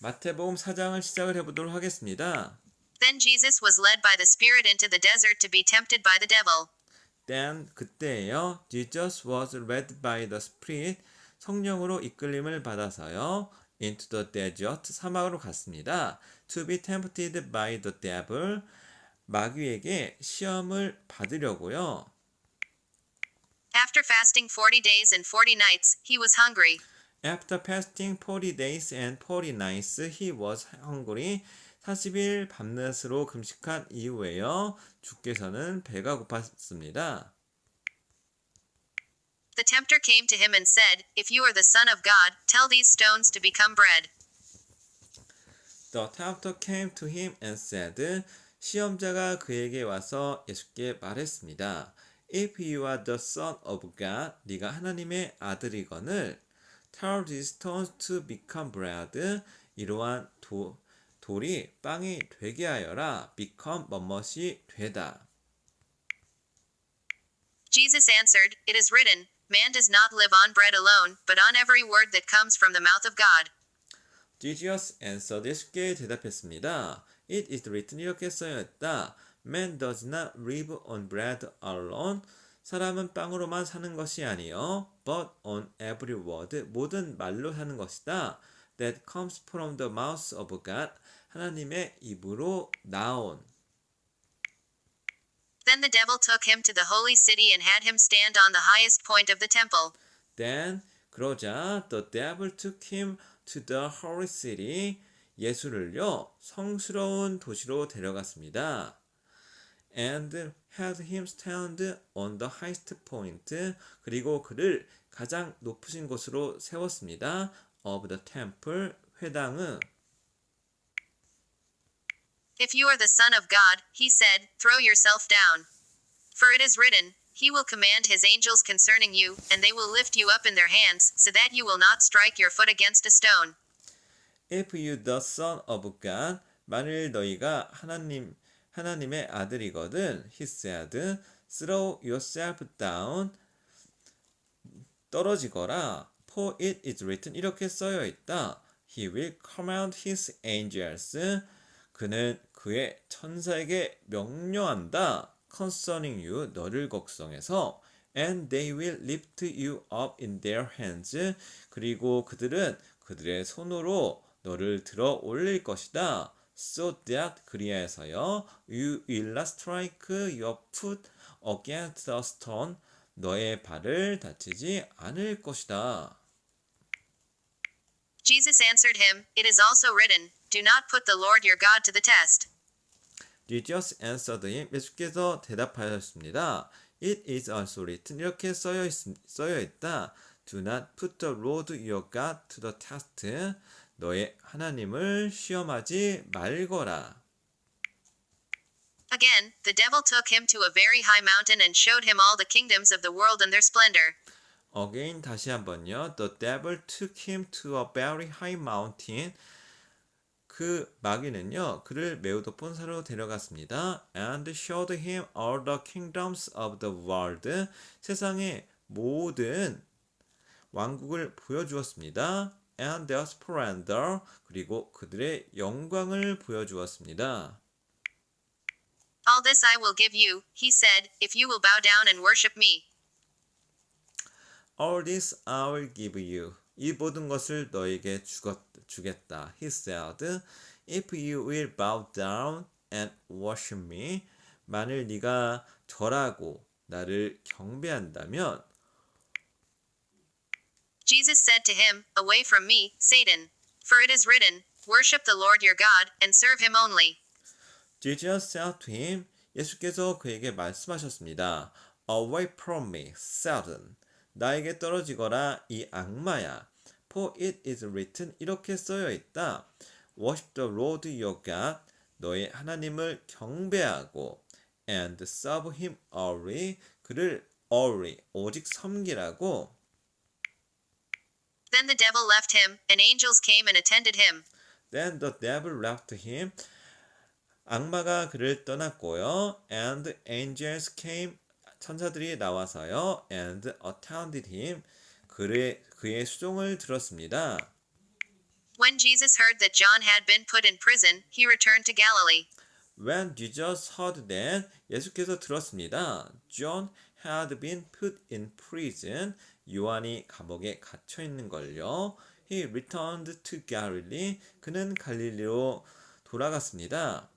마태복음 4장을 시작을 해보도록 하겠습니다. Then Jesus was led by the Spirit into the desert to be tempted by the devil. Then 그때에요. Jesus was led by the Spirit. 성령으로 이끌림을 받아서요. Into the desert. 사막으로 갔습니다. To be tempted by the devil. 마귀에게 시험을 받으려고요. After fasting 40 days and 40 nights, he was hungry. After fasting 40 days and 40 nights, he was hungry. 40일 밤낮으로 금식한 이후에요. 주께서는 배가 고팠습니다. The tempter came to him and said, If you are the Son of God, tell these stones to become bread. The tempter came to him and said, 시험자가 그에게 와서 예수께 말했습니다. If you are the Son of God, 네가 하나님의 아들이거늘 tell these stones to become bread. 이러한 돌이 빵이 되게 하여라. become 뭐뭇이 되다. Jesus answered, It is written, Man does not live on bread alone, but on every word that comes from the mouth of God. Jesus answered. 예수께 대답했습니다. It is written. 이렇게 써있다. Man does not live on bread alone. 사람은 빵으로만 사는 것이 아니요 but on every word. 모든 말로 사는 것이다. That comes from the mouth of God. 하나님의 입으로 나온. Then the devil took him to the holy city and had him stand on the highest point of the temple. Then 그러자 the devil took him to the holy city. 예수를요 성스러운 도시로 데려갔습니다. And had him stand on the highest point. 그리고 그를 가장 높으신 곳으로 세웠습니다. Of the temple. 회당은 If you are the Son of God, he said, throw yourself down. For it is written, He will command His angels concerning you, and they will lift you up in their hands, so that you will not strike your foot against a stone. If you the Son of God. 만일 너희가 하나님의 아들이거든. He said, throw yourself down. 떨어지거라. For it is written. 이렇게 쓰여 있다. He will command his angels. 그는 그의 천사에게 명령한다. Concerning you. 너를 걱정해서. And they will lift you up in their hands. 그리고 그들은 그들의 손으로 너를 들어 올릴 것이다. So that 그리하여서요. You will not strike your foot against a stone. 너의 발을 다치지 않을 것이다. Jesus answered him, It is also written, Do not put the Lord your God to the test. Jesus answered him. 예수께서 대답하셨습니다. It is also written. 이렇게 써여 있다. Do not put the Lord your God to the test. 너의 하나님을 시험하지 말거라. Again, the devil took him to a very high mountain and showed him all the kingdoms of the world and their splendor. Again, 다시 한번요. The devil took him to a very high mountain. 그 마귀는요, 그를 매우 높은 산으로 데려갔습니다. And showed him all the kingdoms of the world. 세상의 모든 왕국을 보여주었습니다. And their splendor. 그리고 그들의 영광을 보여주었습니다. All this I will give you, he said, if you will bow down and worship me. All this I will give you. 이 모든 것을 너에게 주겠다. He said, if you will bow down and worship me. 만일 네가 절하고 나를 경배한다면 Jesus said to him, Away from me, Satan. For it is written, Worship the Lord your God, and serve him only. Jesus said to him. 예수께서 그에게 말씀하셨습니다. Away from me, Satan. 나에게 떨어지거라 이 악마야. For it is written. 이렇게 쓰여 있다. Worship the Lord your God. 너의 하나님을 경배하고 and serve him only. 그를 only 오직 섬기라고. Then the devil left him, and angels came and attended him. Then the devil left him. 악마가 그를 떠났고요. And angels came. 천사들이 나와서요. And attended him. 그의 수종을 들었습니다. When Jesus heard that John had been put in prison, he returned to Galilee. When Jesus heard that, 예수께서 들었습니다. John had been put in prison. 요한이 감옥에 갇혀 있는 걸요. He returned to Galilee. 그는 갈릴리로 돌아갔습니다.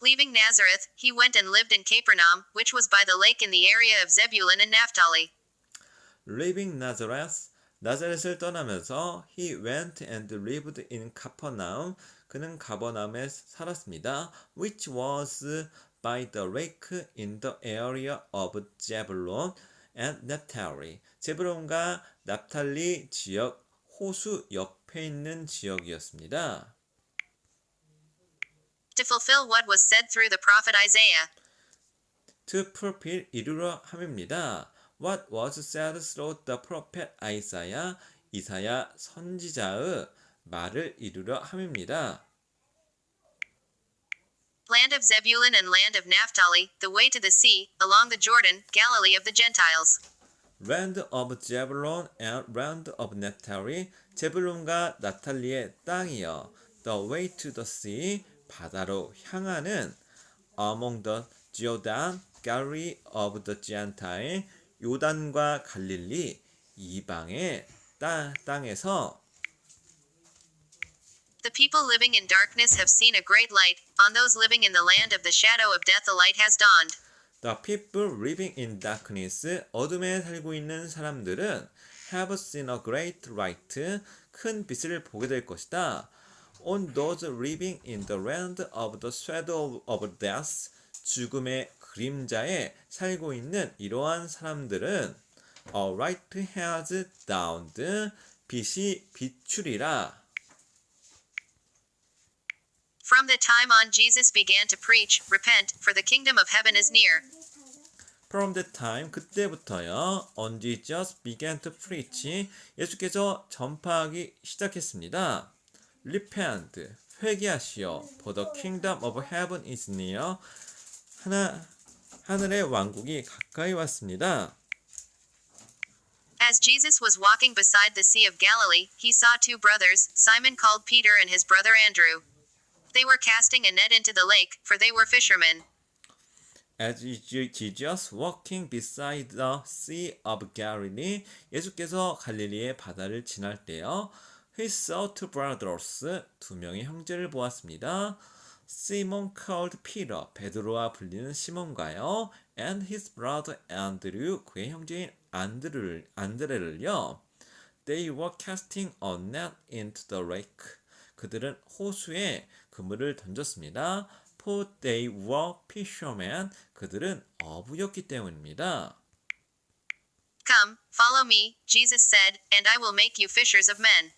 Leaving Nazareth, he went and lived in Capernaum, which was by the lake in the area of Zebulun and Naphtali. Leaving Nazareth, 나자렛을 떠나면서 he went and lived in Capernaum. 그는 가버나움에 살았습니다. Which was by the lake in the area of Zebulun and Naphtali. 제브론과 납탈리 지역 호수 옆에 있는 지역이었습니다. To fulfill what was said through the prophet Isaiah. To fulfill 이루려 함입니다. What was said through the prophet Isaiah? 이사야 선지자의 말을 이루려 함입니다. Land of Zebulun and land of Naphtali, the way to the sea, along the Jordan, Galilee of the Gentiles. Land of Zebulun and land of Naphtali, 제불론과 나탈리의 땅이여. The way to the sea, 바다로 향하는. Among the Jordan, Galilee of the Gentiles, 요단과 갈릴리 이방의 땅에서. The people living in darkness have seen a great light. On those living in the land of the shadow of death a light has dawned. The people living in darkness, 어둠에 살고 있는 사람들은 have seen a great light, 큰 빛을 보게 될 것이다. On those living in the land of the shadow of death, 죽음의 그림자에 살고 있는 이러한 사람들은 a light has dawned, 빛이 비추리라. From the time on Jesus began to preach, repent, for the kingdom of heaven is near. From the time, 그때부터요. On Jesus began to preach, 예수께서 전파하기 시작했습니다. Repent, 회개하시오. For the kingdom of heaven is near. 하늘의 왕국이 가까이 왔습니다. As Jesus was walking beside the Sea of Galilee, he saw two brothers, Simon called Peter and his brother Andrew. They were casting a net into the lake, for they were fishermen. As Jesus walking beside the Sea of Galilee, 예수께서 갈릴리의 바다를 지날 때요. He saw two brothers, 두 명의 형제를 보았습니다. Simon called Peter, 베드로와 불리는 시몬과요. And his brother Andrew, 그의 형제인 안드레를요. They were casting a net into the lake. 그들은 호수에 그물을 던졌습니다. For they were fishermen. 그들은 어부였기 때문입니다. Come, follow me, Jesus said, and I will make you fishers of men.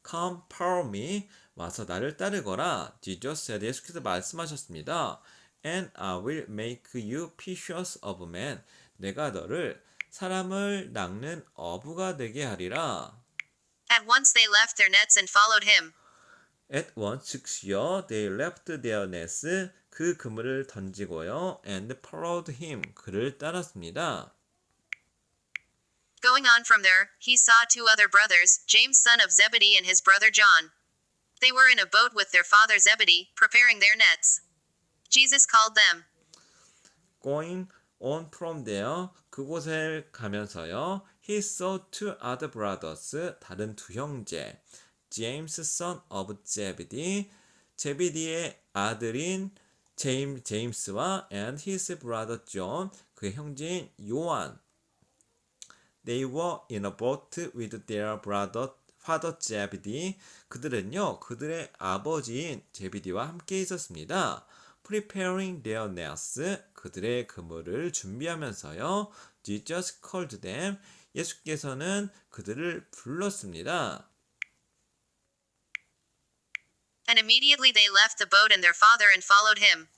Come, follow me. 와서 나를 따르거라. Jesus said, 예수께서 말씀하셨습니다. And I will make you fishers of men. 내가 너를 사람을 낚는 어부가 되게 하리라. At once they left their nets and followed him. At once, 즉시요. They left their nets. 그 그물을 던지고요. And followed him. 그를 따랐습니다. Going on from there, he saw two other brothers, James son of Zebedee and his brother John. They were in a boat with their father Zebedee, preparing their nets. Jesus called them. Going on from there, 그곳에 가면서요. He saw two other brothers, 다른 두 형제. James son of Zebedee, 제비디의 아들인 제임스와 and his brother John, 그의 형제인 요한. They were in a boat with their father Zebedee. 그들은요, 그들의 아버지인 제비디와 함께 있었습니다. Preparing their nets, 그들의 그물을 준비하면서요. Jesus called them, 예수께서는 그들을 불렀습니다. And immediately they left the boat and their father and followed him.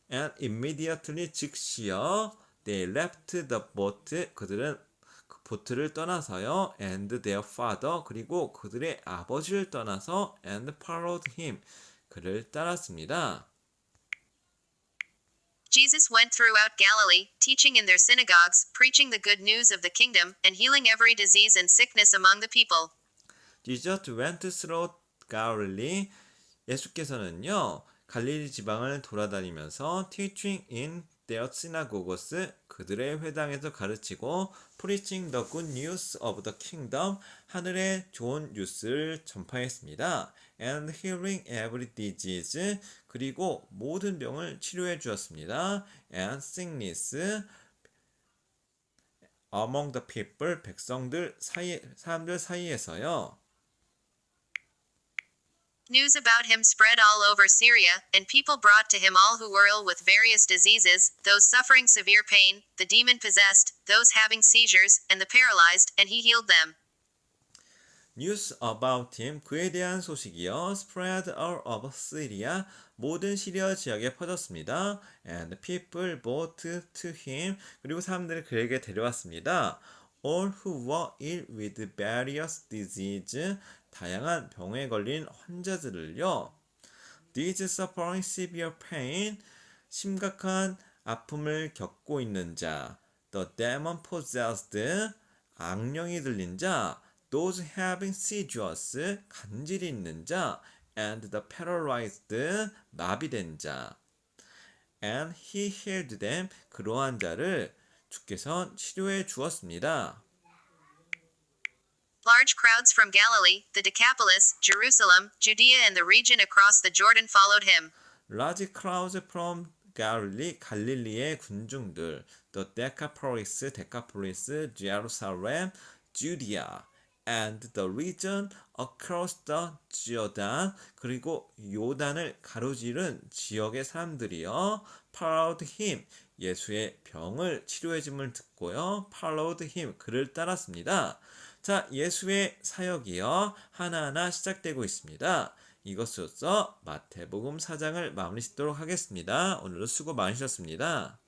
And immediately 즉시요. They left the boat. 그들은 그 보트를 떠나서요. And their father. 그리고 그들의 아버지를 떠나서 and followed him. 그를 따랐습니다. Jesus went throughout Galilee, teaching in their synagogues, preaching the good news of the kingdom, and healing every disease and sickness among the people. Jesus went through Galilee. 예수께서는요, 갈릴리 지방을 돌아다니면서 teaching in their synagogues, 그들의 회당에서 가르치고 preaching the good news of the kingdom, 하늘의 좋은 뉴스를 전파했습니다. and healing every disease, 그리고 모든 병을 치료해 주었습니다. and sickness, among the people, 사람들 사이에서요. News about him spread all over Syria, and people brought to him all who were ill with various diseases, those suffering severe pain, the demon-possessed, those having seizures, and the paralyzed, and he healed them. News about him, 그에 대한 소식이요. spread all over Syria, 모든 시리아 지역에 퍼졌습니다. and people brought to him, 그리고 사람들을 그에게 데려왔습니다. all who were ill with various disease, 다양한 병에 걸린 환자들을요. these suffering severe pain, 심각한 아픔을 겪고 있는 자. the demon possessed, 악령이 들린 자. those having seizures, 간질이 있는 자. and the paralyzed, 마비된 자. and he healed them, 그러한 자를 주께서 치료해 주었습니다. Large crowds from Galilee, the Decapolis, Jerusalem, Judea and the region across the Jordan followed him. Large crowds from Galilee, 갈릴리의 군중들, the Decapolis, Jerusalem, Judea, and the region across the Jordan, 그리고 요단을 가로지른 지역의 사람들이요. followed him, 예수의 병을 치료해줌을 듣고요. followed him, 그를 따랐습니다. 자, 예수의 사역이요. 하나하나 시작되고 있습니다. 이것으로써 마태복음 4장을 마무리 짓도록 하겠습니다. 오늘도 수고 많으셨습니다.